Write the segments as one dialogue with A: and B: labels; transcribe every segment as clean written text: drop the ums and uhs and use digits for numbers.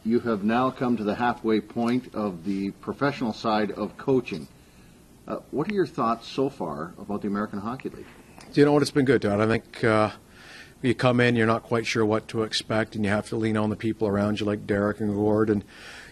A: you have now come to the halfway point of the professional side of coaching. What are your thoughts so far about the American Hockey League?
B: Do you know what? It's been good, Todd. I think you come in, you're not quite sure what to expect, and you have to lean on the people around you like Derek and Gord. And,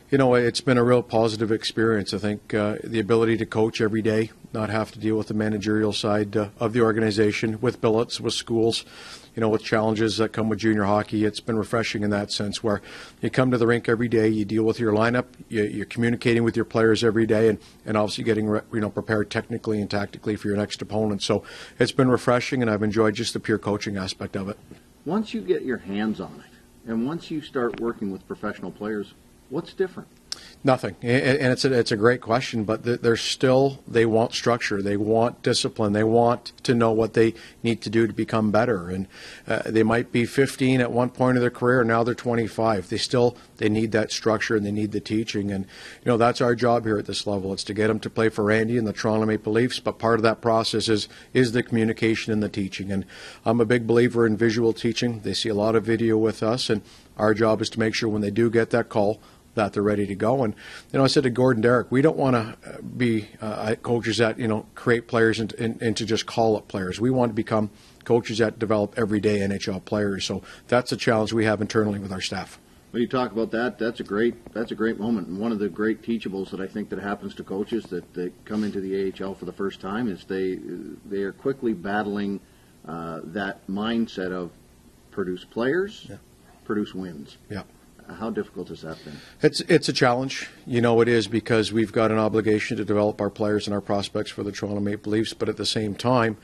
B: you know, it's been a real positive experience. I think the ability to coach every day, not have to deal with the managerial side of the organization, with billets, with schools, you know, with challenges that come with junior hockey. It's been refreshing in that sense, where you come to the rink every day, you deal with your lineup, you're communicating with your players every day, and obviously getting prepared technically and tactically for your next opponent. So it's been refreshing, and I've enjoyed just the pure coaching aspect of it.
A: Once you get your hands on it, and once you start working with professional players, what's different?
B: Nothing, and it's a great question, but they want structure, they want discipline, they want to know what they need to do to become better, and they might be 15 at one point of their career, and now they're 25. They need that structure and they need the teaching, and you know that's our job here at this level. It's to get them to play for Randy and the Toronto Maple Leafs, but part of that process is the communication and the teaching, and I'm a big believer in visual teaching. They see a lot of video with us, and our job is to make sure when they do get that call that they're ready to go. And you know, I said to Gordon, Derek, we don't want to be coaches that create players into just call-up players. We want to become coaches that develop everyday NHL players. So that's a challenge we have internally with our staff.
A: When you talk about that, that's a great moment. And one of the great teachables that I think that happens to coaches that come into the AHL for the first time is they are quickly battling that mindset of produce players, produce wins.
B: Yeah.
A: How difficult has that been?
B: It's a challenge. You know it is, because we've got an obligation to develop our players and our prospects for the Toronto Maple Leafs, but at the same time,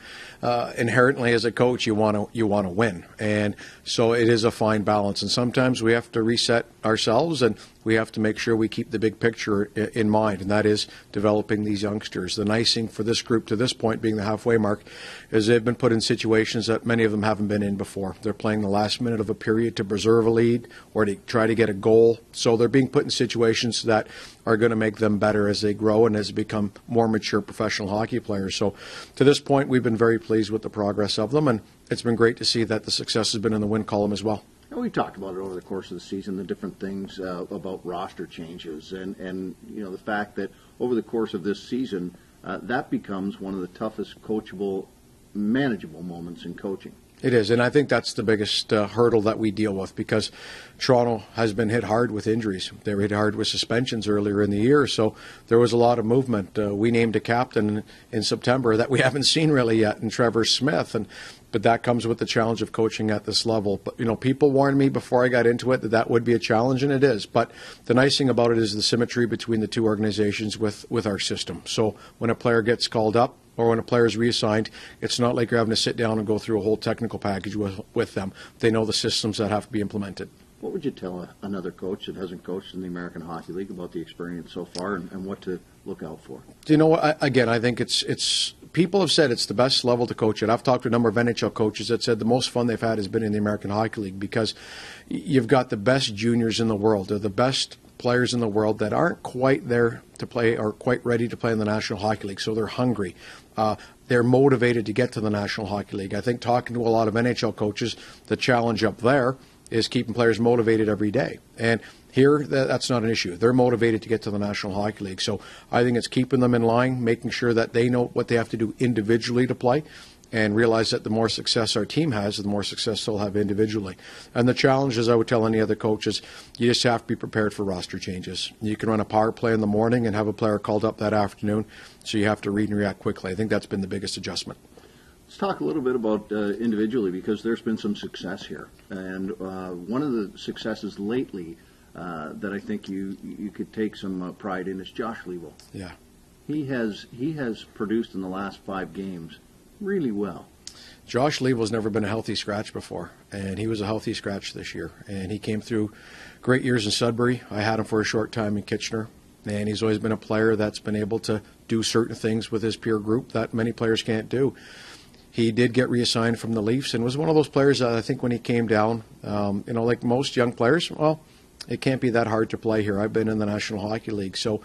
B: inherently as a coach, you want to win. And so it is a fine balance. And sometimes we have to reset ourselves, and we have to make sure we keep the big picture in mind, and that is developing these youngsters. The nice thing for this group to this point, being the halfway mark, is they've been put in situations that many of them haven't been in before. They're playing the last minute of a period to preserve a lead or to try to get a goal. So they're being put in situations that are going to make them better as they grow and as they become more mature professional hockey players. So to this point, we've been very pleased with the progress of them, and it's been great to see that the success has been in the win column as well.
A: We talked about it over the course of the season, the different things about roster changes, and you know the fact that over the course of this season, that becomes one of the toughest coachable, manageable moments in coaching.
B: It is, and I think that's the biggest hurdle that we deal with, because Toronto has been hit hard with injuries. They were hit hard with suspensions earlier in the year, so there was a lot of movement. We named a captain in September that we haven't seen really yet, in Trevor Smith, but that comes with the challenge of coaching at this level. But, you know, people warned me before I got into it that would be a challenge, and it is. But the nice thing about it is the symmetry between the two organizations with our system. So when a player gets called up or when a player is reassigned, it's not like you're having to sit down and go through a whole technical package with them. They know the systems that have to be implemented.
A: What would you tell another coach that hasn't coached in the American Hockey League about the experience so far and what to look out for?
B: Do you know what? Again, I think it's people have said it's the best level to coach at. I've talked to a number of NHL coaches that said the most fun they've had has been in the American Hockey League, because you've got the best juniors in the world. They're the best players in the world that aren't quite there to play or quite ready to play in the National Hockey League, so they're hungry. They're motivated to get to the National Hockey League. I think talking to a lot of NHL coaches, the challenge up there is keeping players motivated every day. And here, that's not an issue. They're motivated to get to the National Hockey League. So I think it's keeping them in line, making sure that they know what they have to do individually to play, and realize that the more success our team has, the more success they'll have individually. And the challenge, as I would tell any other coaches, you just have to be prepared for roster changes. You can run a power play in the morning and have a player called up that afternoon, so you have to read and react quickly. I think that's been the biggest adjustment.
A: Let's talk a little bit about individually, because there's been some success here. And one of the successes lately that I think you could take some pride in is Josh Leivo.
B: Yeah.
A: He has produced in the last 5 games really well.
B: Josh Leivo's never been a healthy scratch before, and he was a healthy scratch this year. And he came through great years in Sudbury. I had him for a short time in Kitchener, and he's always been a player that's been able to do certain things with his peer group that many players can't do. He did get reassigned from the Leafs and was one of those players that I think when he came down, like most young players, well, it can't be that hard to play here. I've been in the National Hockey League. So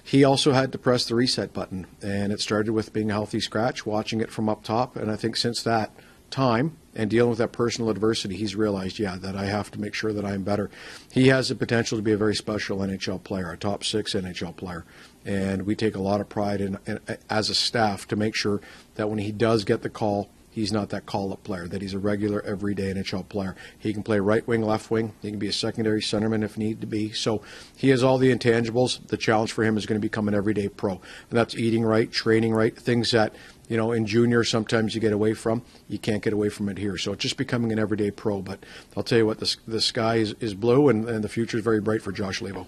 B: he also had to press the reset button, and it started with being a healthy scratch, watching it from up top, and I think since that, time and dealing with that personal adversity, he's realized, that I have to make sure that I'm better. He has the potential to be a very special NHL player, a top 6 NHL player. And we take a lot of pride in as a staff to make sure that when he does get the call, he's not that call-up player, that he's a regular, everyday NHL player. He can play right wing, left wing. He can be a secondary centerman if need to be. So he has all the intangibles. The challenge for him is going to become an everyday pro. And that's eating right, training right, things that, in junior sometimes you get away from. You can't get away from it here. So it's just becoming an everyday pro. But I'll tell you what, the sky is blue, and the future is very bright for Josh Leivo.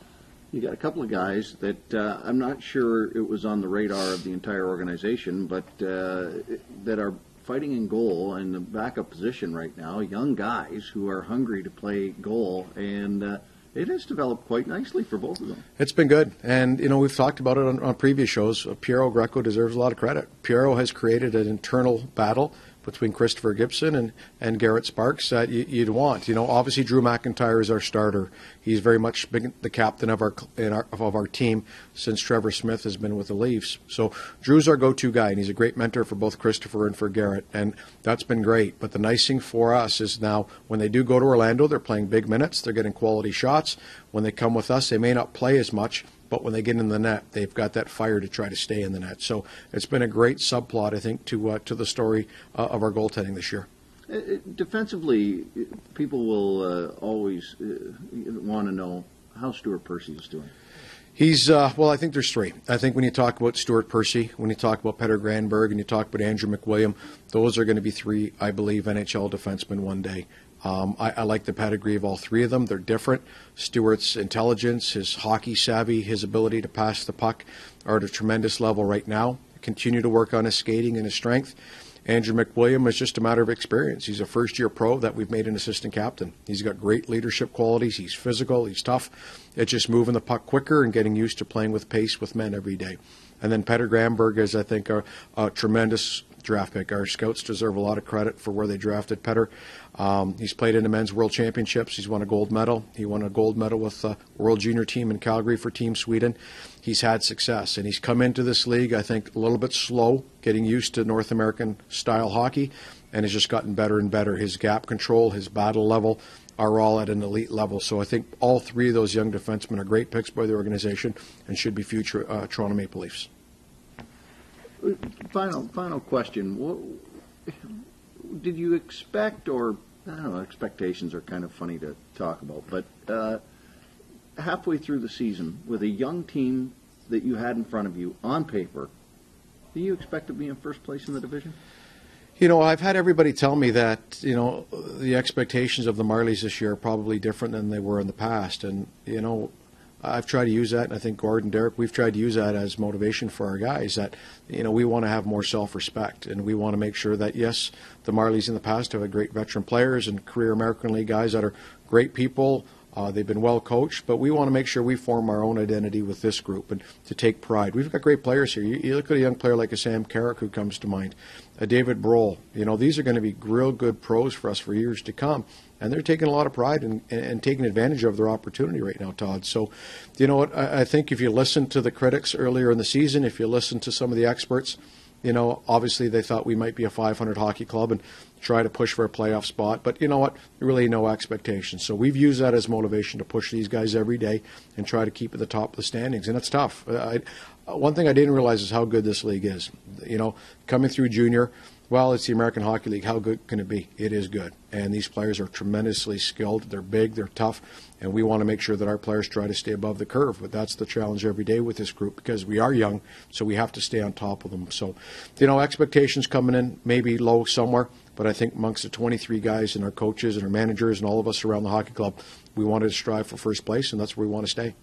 A: You got a couple of guys that I'm not sure it was on the radar of the entire organization, but that are fighting in goal in the backup position right now, young guys who are hungry to play goal, and it has developed quite nicely for both of them.
B: It's been good, and we've talked about it on previous shows. Piero Greco deserves a lot of credit. Piero has created an internal battle between Christopher Gibson and Garrett Sparks that you'd want. Obviously Drew McIntyre is our starter. He's very much been the captain of our team since Trevor Smith has been with the Leafs. So Drew's our go-to guy, and he's a great mentor for both Christopher and for Garrett, and that's been great. But the nice thing for us is now when they do go to Orlando, they're playing big minutes, they're getting quality shots. When they come with us, they may not play as much, but when they get in the net, they've got that fire to try to stay in the net. So it's been a great subplot, I think, to the story of our goaltending this year.
A: Defensively, people will always want to know how Stuart Percy is doing.
B: He's, I think there's three. I think when you talk about Stuart Percy, when you talk about Petter Granberg, and you talk about Andrew McWilliam, those are going to be three, I believe, NHL defensemen one day. I like the pedigree of all three of them. They're different. Stuart's intelligence, his hockey savvy, his ability to pass the puck are at a tremendous level right now. Continue to work on his skating and his strength. Andrew McWilliam is just a matter of experience. He's a first-year pro that we've made an assistant captain. He's got great leadership qualities. He's physical. He's tough. It's just moving the puck quicker and getting used to playing with pace with men every day. And then Petter Granberg is, I think, a tremendous draft pick. Our scouts deserve a lot of credit for where they drafted Petter. He's played in the men's world championships. He's won a gold medal. He won a gold medal with the world junior team in Calgary for Team Sweden. He's had success, and he's come into this league, I think, a little bit slow, getting used to North American style hockey, and has just gotten better and better. His gap control, his battle level are all at an elite level. So I think all three of those young defensemen are great picks by the organization and should be future Toronto Maple Leafs.
A: Final question. Did you expect, or I don't know, expectations are kind of funny to talk about, but halfway through the season, with a young team that you had in front of you on paper, do you expect to be in first place in the division?
B: I've had everybody tell me that, the expectations of the Marlies this year are probably different than they were in the past. And, I've tried to use that, and I think Gordon, Derek, we've tried to use that as motivation for our guys, that, we want to have more self-respect, and we want to make sure that, yes, the Marlies in the past have had great veteran players and career American League guys that are great people. They've been well coached, but we want to make sure we form our own identity with this group and to take pride. We've got great players here. You look at a young player like a Sam Carrick who comes to mind, a David Brohl. These are going to be real good pros for us for years to come, and they're taking a lot of pride and taking advantage of their opportunity right now, Todd. So, what? I think if you listen to the critics earlier in the season, if you listen to some of the experts, obviously they thought we might be a 500 hockey club and try to push for a playoff spot. But you know what? Really no expectations. So we've used that as motivation to push these guys every day and try to keep at the top of the standings. And it's tough. One thing I didn't realize is how good this league is. Coming through junior, well, it's the American Hockey League. How good can it be? It is good. And these players are tremendously skilled. They're big. They're tough. And we want to make sure that our players try to stay above the curve. But that's the challenge every day with this group because we are young, so we have to stay on top of them. So, expectations coming in maybe low somewhere. But I think amongst the 23 guys and our coaches and our managers and all of us around the hockey club, we wanted to strive for first place, and that's where we want to stay.